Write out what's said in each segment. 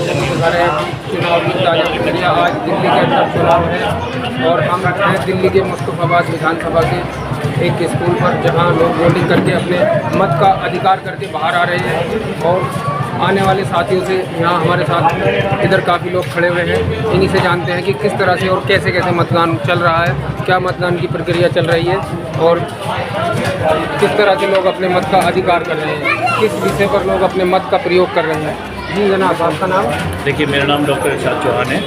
लोगों को बता रहे हैं कि चुनाव की ताज़ा प्रक्रिया। आज दिल्ली के अंदर चुनाव है और हम हैं दिल्ली के मुस्तफाबाद विधानसभा के एक स्कूल पर, जहां लोग वोटिंग करके अपने मत का अधिकार करके बाहर आ रहे हैं। और आने वाले साथियों से यहाँ हमारे साथ इधर काफ़ी लोग खड़े हुए हैं, इन्हीं से जानते हैं कि किस तरह से और कैसे कैसे मतदान चल रहा है, क्या मतदान की प्रक्रिया चल रही है और किस तरह से लोग अपने मत का अधिकार कर रहे हैं, किस विषय पर लोग अपने मत का प्रयोग कर रहे हैं। जी जनाब, आपका नाम? देखिए, मेरा नाम डॉक्टर इरशाद चौहान है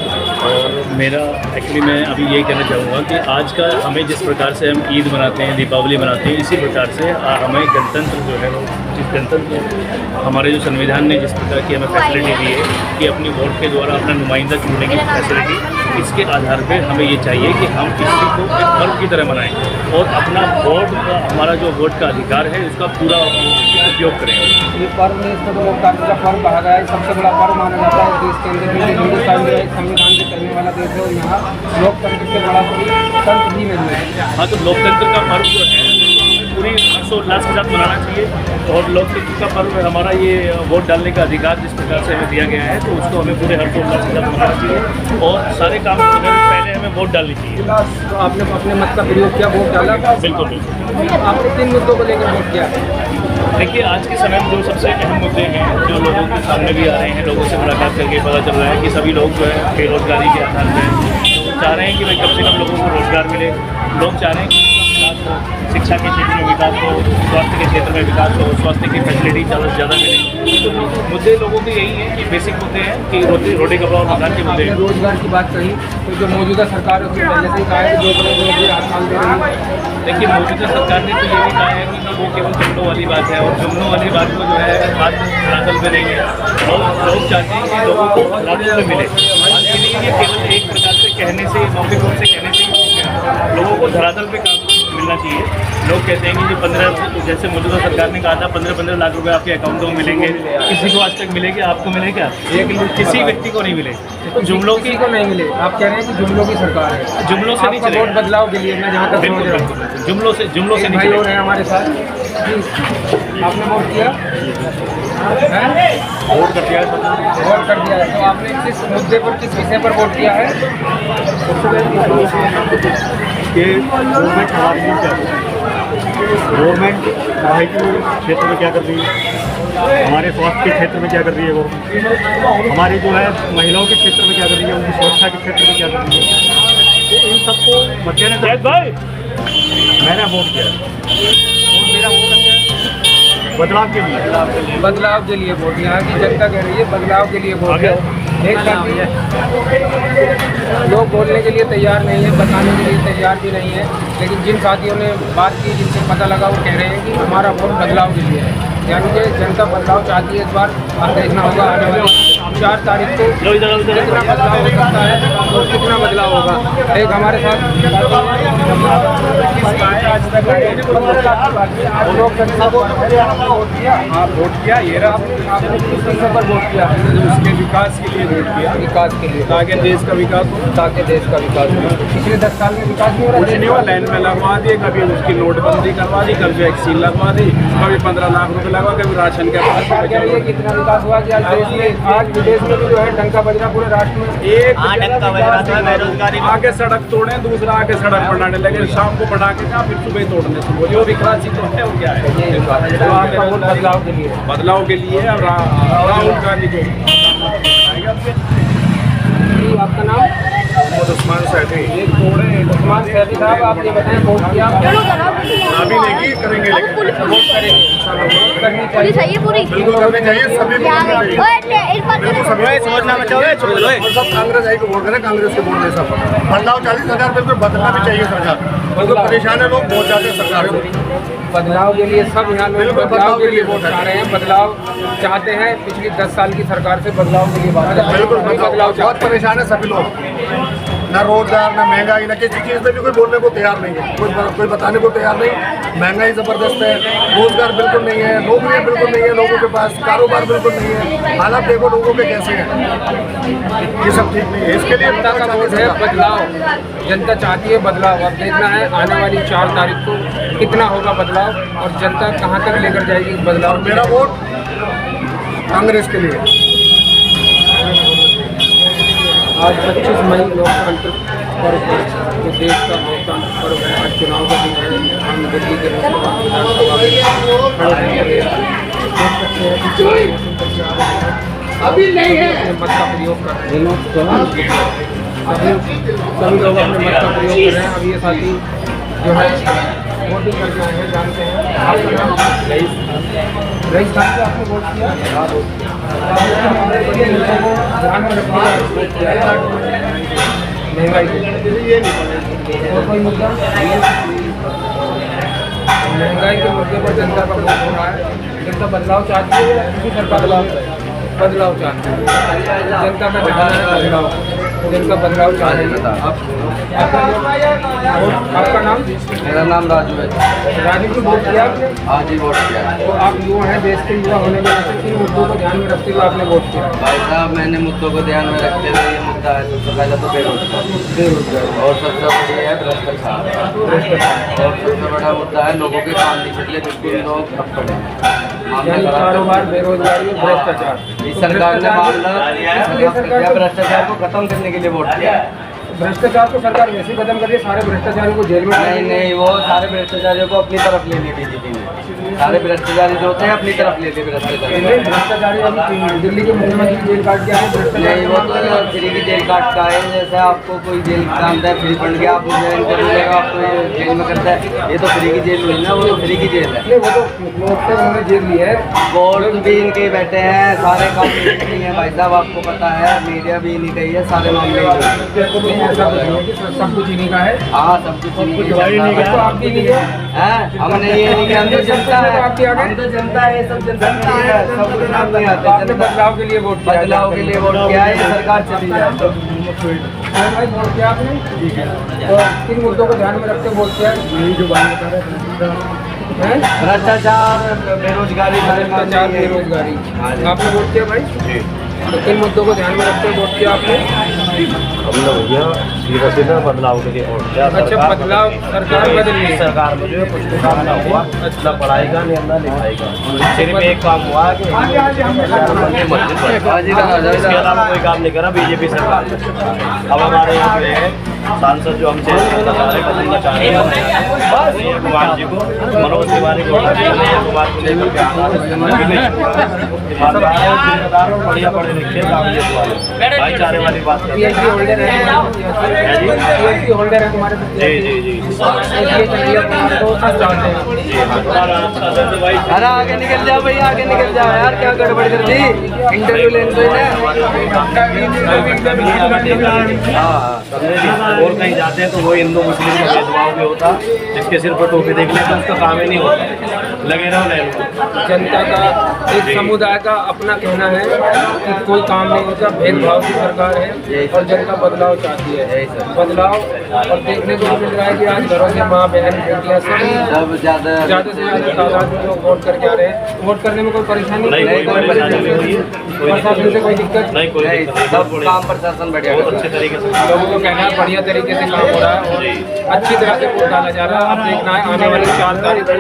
और मेरा एक्चुअली मैं अभी यही कहना चाहूँगा कि आज का हमें जिस प्रकार से हम ईद मनाते हैं, दीपावली मनाते हैं, इसी प्रकार से हमें गणतंत्र जो है, जिस गणतंत्र हमारे जो संविधान ने जिस प्रकार की हमें फैसिलिटी दी है कि अपनी वोट के द्वारा अपना नुमाइंदा चुनने की फैसिलिटी, इसके आधार पर हमें ये चाहिए कि हम इसी को एक पर्व की तरह मनाएं और अपना वोट का, हमारा जो वोट का अधिकार है उसका पूरा उपयोग करें। ये पर्व में इसको तो लोकतंत्र का पर्व कहा गया है, सबसे बड़ा पर्व माना जाता है देश के अंदर। हिंदुस्तान जो है संविधान से चलने वाला देश है और यहाँ लोकतंत्र से बड़ा तंत्र भी नहीं है। हाँ, तो लोकतंत्र का पर्व जो है पूरी हर्षोल्लास के साथ मनाना चाहिए और लोकतंत्र का पर्व हमारा ये वोट डालने का अधिकार जिस प्रकार से हमें दिया गया है, तो उसको हमें पूरे हर्षोल्लास के साथ मनाना चाहिए और सारे काम करने से पहले हमें वोट डालनी चाहिए। तो आपने अपने मत का प्रयोग किया, वोट डाला? बिल्कुल बिल्कुल। आपने किन मुद्दों को लेकर वोट किया? देखिए, आज के समय में जो सबसे अहम मुद्दे हैं जो लोगों के सामने भी आ रहे हैं, लोगों से मुलाकात करके पता चल रहा है कि सभी लोग जो है बेरोजगारी के आधार पर चाह रहे हैं कि भाई कम से कम लोगों को रोजगार मिले। लोग चाह रहे हैं कि विकास हो, शिक्षा के क्षेत्र में विकास हो, स्वास्थ्य के क्षेत्र में विकास हो, स्वास्थ्य की फैसिलिटी ज़्यादा से ज़्यादा मिले। तो मुद्दे लोगों के यही हैं कि बेसिक मुद्दे हैं कि रोटी कपड़ा और मकान के मुद्दे। रोजगार की बात कही तो जो मौजूदा सरकार है उसने पहले से ही कहा है कि जो बड़े हाल दे रही है। देखिए, मौजूदा सरकार ने तो ये भी कहा है कि वो केवल जुमलों वाली बात है और जुमलों वाली बात को जो है बात धरातल पे नहीं है। लोग चाहते हैं कि लोगों को धरातल पे मिले। इसके लिए ये केवल एक प्रकार से कहने से, मौखिक रूप से कहने से ही नहीं है, लोगों को धरातल पे काम मिलना चाहिए। लोग कहते हैं कि जो 15, जैसे मौजूदा सरकार ने कहा था 15-15 लाख रुपए आपके अकाउंटों में मिलेंगे, किसी को आज तक मिले क्या? आपको मिले क्या? किसी व्यक्ति को नहीं मिले। जुमलों की को नहीं मिले। आप कह रहे हैं कि जुमलों की सरकार है, जुमलों से नहीं चलेगा। वोट बदलाव के लिए मैं जहाँ तक समझ रहा हूँ, जुमलों से नहीं भाई चलेगा। हो रहे हैं हमारे साथ। आपने वोट किया है? वोट कर दिया है। वोट कर दिया है। तो आपने किस मुद्दे पर, किस विषय पर वोट किया है? गवर्नमेंट हमारे लिए क्या गवर्नमेंट पढ़ाई के क्षेत्र में क्या कर रही है, हमारे स्वास्थ्य के क्षेत्र में क्या कर रही है गवर्नमेंट, हमारी जो है महिलाओं के क्षेत्र में क्या कर रही है, उनकी सुरक्षा के क्षेत्र में क्या कर रही है, तो इन सबको मद्देनजर मैंने वोट किया और मेरा वोट बदलाव के लिए। बदलाव के लिए वोट, यहाँ की जनता कह रही है बदलाव के लिए वोट है। एक साथ लोग बोलने के लिए तैयार नहीं है, बताने के लिए तैयार भी नहीं है, लेकिन जिन साथियों ने बात की, जिनसे पता लगा, वो कह रहे हैं कि हमारा वोट बदलाव के लिए है। यानी कि जनता बदलाव चाहती है। इस बार अब देखना होगा आने वाली 4 तारीख को कितना बदलाव हो सकता है और कितना बदलाव होगा। एक हमारे साथ वोट किया। हाँ, वोट किया। ये रहा, आपने किस विषय पर वोट किया? उसके विकास के लिए वोट किया, विकास के लिए, ताकि देश का विकास हो, ताकि देश का विकास हो। पिछले 10 साल में विकास नहीं हो रहा, कुछ नहीं हुआ। लाइन में लगवा दिए, कभी उसकी नोटबंदी करवा दी, कभी वैक्सीन लगवा दी, कभी 15 लाख रुपए लगवा, कभी राशन के कितना विकास हुआ कि आज देश में, आज विदेश में भी जो है डंका बज रहा पूरे राष्ट्र में। एक बेरोजगारी आके सड़क तोड़े, दूसरा आके सड़क बनाने लगे, शाम को बढ़ा के क्या, फिर सुबह तोड़ने शुरू। जो विकास ही तो है वो क्या है? बदलाव के लिए, बदलाव के लिए राहुल गांधी को। आपका नाम? उस्मान सैदी। उस्मान सैदी साहब, आप ये बताएं वोट किया? अभी नहीं करेंगे, लेकिन वोट करेंगे, करनी चाहिए, पूरी बिल्कुल करनी चाहिए। सभी समझना में चाहे सब कांग्रेस आई को वोट करें, कांग्रेस को वोट दे। सब बदलाव 40,000 बिल्कुल बदलना भी चाहिए। सरकार बिल्कुल परेशान है, लोग बहुत ज़्यादा सरकार को। बदलाव के लिए सब यहाँ लोग बदलाव के लिए वोट चाह रहे हैं, बदलाव चाहते हैं। पिछली 10 साल की सरकार से बदलाव के लिए बिल्कुल बदलाव, बहुत परेशान है सभी लोग। ना रोजगार, ना महंगाई, ना किसी चीज़ में भी कोई बोलने को तैयार नहीं है, कोई बताने को तैयार नहीं। महंगाई ज़बरदस्त है, रोजगार बिल्कुल नहीं है, नौकरियाँ बिल्कुल नहीं है लोगों के पास, कारोबार बिल्कुल नहीं है। हालात देखो लोगों के कैसे हैं, ये सब ठीक नहीं है। इसके लिए जनता का वोट है बदलाव, जनता चाहती है बदलाव। अब देखना है आने वाली 4 तारीख को कितना होगा बदलाव और जनता कहाँ तक लेकर जाएगी बदलाव। मेरा वोट कांग्रेस के लिए। आज 25 मई लोकतंत्र पर्व है, जो देश का लोकतंत्र पर्व है। आज चुनाव का दिन है। हम दिल्ली के लोकसभा विधानसभा में खड़े हैं। देख सकते हैं कि अभी नहीं है अपने मत का प्रयोग कर रहे हैं। सभी लोग अपने मत का प्रयोग कर रहे हैं। अब ये साथी जो है वोटिंग करके आए हैं, जानते हैं। आपका नाम? रईस खान को आपने वोट किया? ध्यान में रखिएगा महंगाई को। और कोई मुद्दा? महंगाई के मुद्दे पर जनता का वोट हो रहा है। जनता बदलाव चाहती है, किसी सरकार बदलाव चाहती है। जनता का चाहना है बदलाव, जनता बदलाव चाह रही है। आपका नाम? मेरा नाम राजू है। राजू को वोट किया आपने? हाँ जी, वोट किया। तो आप युवा हैं, देश के युवा होने के नाते किन मुद्दों को ध्यान में रखते हुए आपने वोट किया? भाई साहब, मैंने मुद्दों को ध्यान में रखते हुए ये मुद्दा है। सबसे पहले तो बेरोजगारी, और सबसे बड़ी है भ्रष्टाचार, और सबसे बड़ा मुद्दा है लोगों के काम नहीं चले, बिल्कुल लोग ठप पड़े हैं। यानी कारोबार, बेरोजगारी और भ्रष्टाचार। इस सरकार ने मामला भ्रष्टाचार को खत्म करने के लिए वोट किया। भ्रष्टाचार को सरकार वैसे ही खत्म कर रही है, सारे भ्रष्टाचारियों को जेल में नहीं, वो सारे भ्रष्टाचारियों को अपनी तरफ ले ली बीजेपी ने। सारे भ्रष्टाचारी जो होते हैं अपनी तरफ ले ली भ्रष्टाचारी। भ्रष्टाचारी अभी दिल्ली के मुख्यमंत्री जेल काट के आए नहीं, वो तो फ्री की जेल काट का है। जैसे आपको कोई जेल काम है, फ्री फंड गया, आपको ज्वाइन कर लेगा, आपको ये जेल में करता है। ये तो फ्री की जेल हुई ना, वो तो फ्री की जेल है। वो तो उन्होंने जेल ली है। बोर्ड भी इनके बैठे हैं, सारे काम नहीं है भाई साहब, आपको पता है। मीडिया भी इन्हीं का ही है, सारे मामले ऐसा कुछ नहीं है कि सब कुछ इन्हीं का है। हाँ, सब कुछ इन्हीं का है। आप भी नहीं है। हमने ये नहीं किया, हम तो जनता है, हम तो जनता है, सब जनता है, सब कुछ नाम नहीं आते। आपने बदलाव के लिए वोट किया? बदलाव के लिए वोट किया है, ये सरकार चली जाए। भाई वोट किया आपने? तो किन मुद्दों को ध्यान में रखते वोट किया? यही जो बात बता रहे हैं, भ्रष्टाचार, बेरोजगारी, बेरोजगारी। आपने वोट किया भाई? तो किन मुद्दों को ध्यान में रखते वोट किया आपने? हमने भैया सीधा सीधा बदलाव के लिए वोट किया। अच्छा, बदलाव सरकार बदल रही है। सरकार में जो है कुछ भी काम ना हुआ, ना पढ़ाई का, ना लिखाई का। सिर्फ एक काम हुआ कि मस्जिद बनी। इसके अलावा कोई काम नहीं करा बीजेपी सरकार ने। अब हमारे यहाँ पे है सांसद जो हमसे बदलना चाह रहे हैं कुमार जी को, मनोज तिवारी को, कुमार को लेकर के ईमानदार और बढ़िया पढ़े लिखे भाईचारे वाली बात करते हैं। होल्डर है तुम्हारे? जी। अरे आगे निकल जाओ भैया, आगे निकल जाओ यार, क्या गड़बड़ कर दी? इंटरव्यू लेने तो और कहीं जाते हैं तो वो हिंदू मुस्लिम का भेदभाव भी होता, जिसके सिर पर टोपी देख लेते उसका काम ही नहीं होता, लगे रहो ले लो। जनता का एक समुदाय का अपना कहना है कि कोई काम नहीं होता, भेदभाव की सरकार है और जनता बदलाव चाहती है। बदलाव और देखने को मिल रहा है कि आज घरों से माँ बहन बेटियाँ सभी सब ज़्यादा से ज़्यादा तादाद में लोग वोट करके आ रहे हैं। वोट करने में कोई परेशानी नहीं, कोई परेशानी नहीं हुई है, प्रशासन से कोई दिक्कत नहीं, कोई दिक्कत नहीं, सब काम प्रशासन बढ़िया बहुत अच्छे तरीके से। लोगों को कहना है बढ़िया तरीके से काम हो रहा है और अच्छी तरह से वोट डाला जा रहा है। अब देखना है आने वाली 4 तारीख को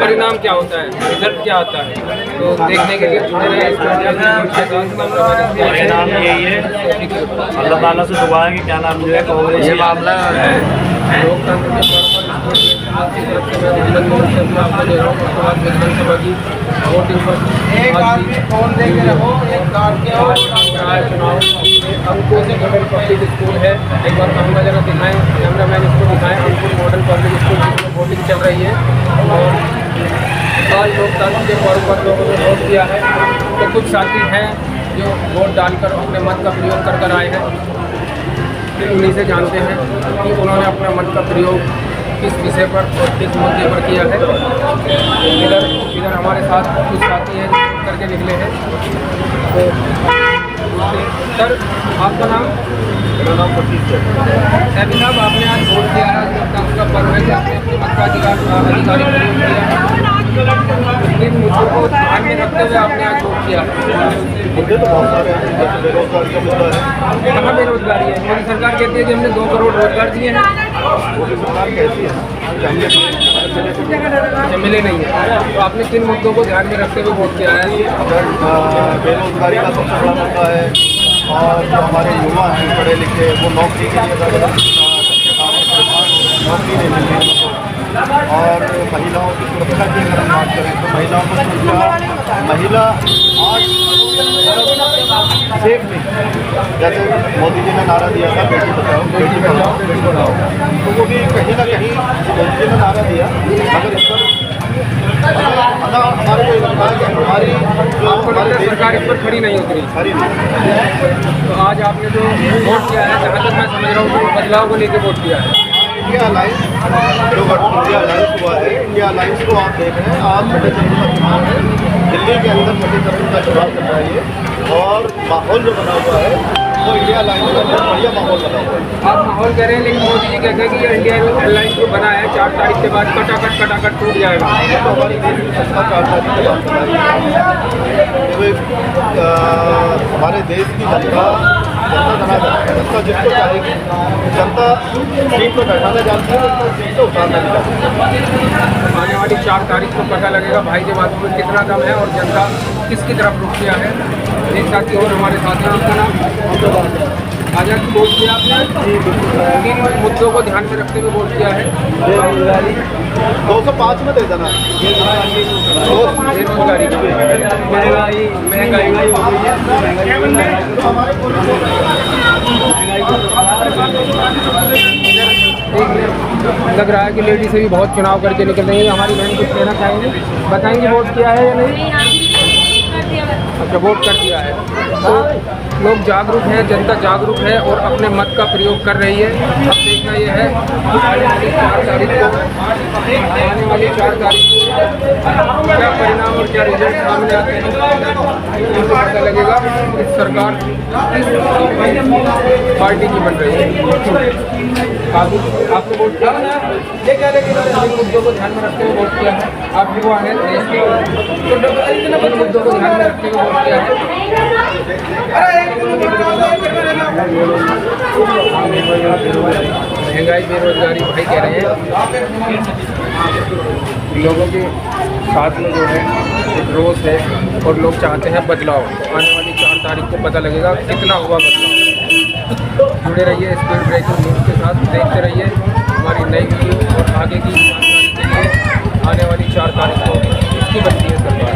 परिणाम क्या होता है, रिजल्ट क्या आता है, तो देखने के लिए जुड़े रहे। परिणाम यही है, अल्लाह ताला से दुआ है कि क्या नाम जो है कांग्रेस ये मामला है। लोकतंत्र के विधानसभा की वोटिंग पर अंकुर मॉडल पब्लिक स्कूल है। एक बार कहूँगा जरा दिखाएं, कैमरामैन इसको दिखाएं। अंकुर मॉडल पब्लिक स्कूल जिसमें वोटिंग चल रही है और आज लोकतंत्र के पर्व पर लोगों ने वोट दिया है। तो कुछ साथी हैं जो वोट डालकर अपने मत का प्रयोग कर आए हैं। उन्हीं से जानते हैं कि उन्होंने अपना मत का प्रयोग किस विषय पर और किस मुद्दे पर किया है। इधर हमारे साथ कुछ साथी हैं करके निकले हैं। तो सर, आपका नाम? मेरा नाम सतीश है। साहब, आपने आज वोट दिया है, लोकतंत्र का पर्व है, आपने अपने मत का अधिकारी प्रयोग किया। किन मुद्दों को ध्यान में रखते हुए आपने आज वोट किया? मुद्दे तो बहुत सारे हैं, जैसे बेरोजगारी का मुद्दा है। कहाँ बेरोजगारी है? मोदी सरकार कहती है कि हमने 2 करोड़ रोजगार दिए हैं। मोदी सरकार कहती है अच्छा, मिले नहीं है। तो आपने किन मुद्दों को ध्यान में रखते हुए वोट किया है? बेरोजगारी का सबसे बड़ा मुद्दा है, और जो हमारे युवा हैं पढ़े लिखे वो नौकरी के लिए नौकरी नहीं मिल रही है। और महिलाओं की सुरक्षा की अगर हम बात करें तो महिलाओं को सुरक्षा महिला आज सेफ नहीं, जैसे मोदी जी ने नारा दिया था बेटी बचाओ बेटी पढ़ाओ, तो वो भी कहीं ना कहीं मोदी जी ने नारा दिया, मगर इस पर हमारे को लगता है कि हमारी जो हमारे देश सरकार इस पर खड़ी नहीं उतरी। खड़ी नहीं। तो आज आपने जो वोट किया है, जहाँ तक मैं समझ रहा हूँ कि बदलाव को लेकर वोट किया है। इंडिया अलायंस जो इंडिया अलायंस हुआ है, इंडिया अलायंस को आप देख रहे हैं, आज छठे चरण का चुनाव है, दिल्ली के अंदर छठे चरण का चुनाव चल रहा है ये, और माहौल जो बना हुआ है वो इंडिया अलायंस का बहुत बढ़िया माहौल बना हुआ है। आप माहौल कह रहे हैं, लेकिन मोदी जी कहते हैं कि ये इंडिया अलायंस जो बना है 4 तारीख के बाद कटाकट टूट जाएगा। तो हमारी देश की सत्ता 4 तारीख के बाद हमारे देश की जनता जिसको चाहेगी, जनता सीट पर बैठाना जानती है, जनता सीट से उतारना नहीं चाहती। आने वाली 4 तारीख को पता लगेगा भाई के बातों में कितना दम है और जनता किसकी तरफ रुख किया है। एक साथी और हमारे साथ हैं, आपका नाम? आज वोट किया आपने, 3 मुद्दों को ध्यान में रखते हुए वोट किया है। 205 में दे देना, बेरोजगारी, महंगाई लग रहा है कि लेडी से भी बहुत चुनाव करके निकल रही है। हमारी बहन कुछ कहना चाहेंगे, बताएंगे वोट किया है या नहीं? अच्छा, वोट कर दिया है। तो लोग जागरूक हैं, जनता जागरूक है और अपने मत का प्रयोग कर रही है। अब देखना ये है कि आने वाली 4 तारीख को क्या परिणाम और क्या रिजल्ट सामने आते हैं, इससे पता लगेगा कि सरकार किस पार्टी की बन रही है। आपने वोट किया मुद्दों को ध्यान में रखते हुए वोट किया है। आप युवा हैं देश के, तो मुद्दों को ध्यान में रखते हुए वोट किया है। महंगाई, बेरोजगारी भाई कह रहे हैं, लोगों के साथ में जो है एक रोष है और लोग चाहते हैं बदलाव। आने वाली 4 तारीख को पता लगेगा कितना हुआ बदलाव। जुड़े रहिए स्पीड ब्रेकिंग न्यूज़ के साथ, देखते रहिए हमारी नई वीडियो और आगे की जानकारी के लिए आने वाली 4 तारीख को इसकी बनती है सरकार।